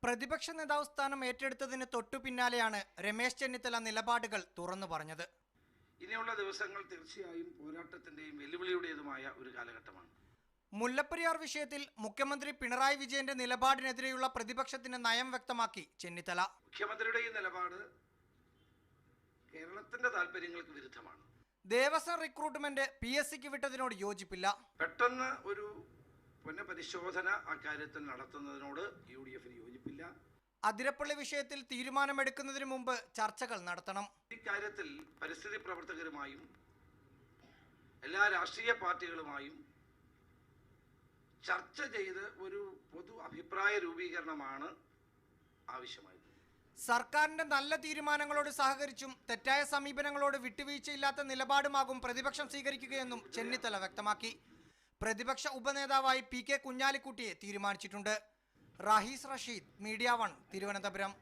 പ്രതിപക്ഷ നേതാവ് സ്ഥാനം ഏറ്റെടുത്തതിന് തൊട്ടു പിന്നാലെയാണ് രമേശ് ചെന്നിത്തല നിലപാടുകൾ തുറന്നു പറഞ്ഞത്. ഇനിയുള്ള ദിവസങ്ങൾ തീർച്ചയായും പോരാട്ടത്തിന്റെയും വെല്ലുവിളിയുടേതുമായ ഒരു കാലഘട്ടമാണ്. മുല്ലപ്പെരിയാർ വിഷയത്തിൽ മുഖ്യമന്ത്രി പിണറായി വിജയന്റെ നിലപാടിനെതിരെയുള്ള പ്രതിപക്ഷത്തിന്റെ നയം വ്യക്തമാക്കി ചെന്നിത്തല. മുഖ്യമന്ത്രിയുടെ ഈ നിലപാട് കേരളത്തിന്റെ താല്പര്യങ്ങൾക്ക് വിരുദ്ധമാണ്. ദേവസ്വം റിക്രൂട്ട്മെന്റ് PSCക്ക് വിട്ടതിനോട് യോജിപ്പില്ല. പെട്ടെന്ന് ഒരു പുനഃപരിശോധന അക്കാര്യത്തിൽ നടത്തുന്നതിനോട് UDF യോജിപ്പില്ല. അതിരപ്പള്ളി വിഷയത്തിൽ തീരുമാനമെടുക്കുന്നതിന് മുമ്പ് ചർച്ചകൾ നടത്തണം. ഇക്കാര്യത്തിൽ പരിസ്ഥിതി പ്രവർത്തകരുമായും എല്ലാ രാഷ്ട്രീയ പാർട്ടികളുമായും ചർച്ച ചെയ്ത് ഒരു പൊതു അഭിപ്രായ രൂപീകരണമാണ് ആവശ്യമായത്. സർക്കാരിന്റെ നല്ല തീരുമാനങ്ങളോട് സഹകരിച്ചും തെറ്റായ സമീപനങ്ങളോട് വിട്ടുവീഴ്ചയില്ലാത്ത നിലപാടുമാകും പ്രതിപക്ഷം സ്വീകരിക്കുകയെന്നും ചെന്നിത്തല വ്യക്തമാക്കി. പ്രതിപക്ഷ ഉപനേതാവായി PK കുഞ്ഞാലിക്കുട്ടിയെ തീരുമാനിച്ചിട്ടുണ്ട്. റാഹീസ് റഷീദ്, മീഡിയ 1, തിരുവനന്തപുരം.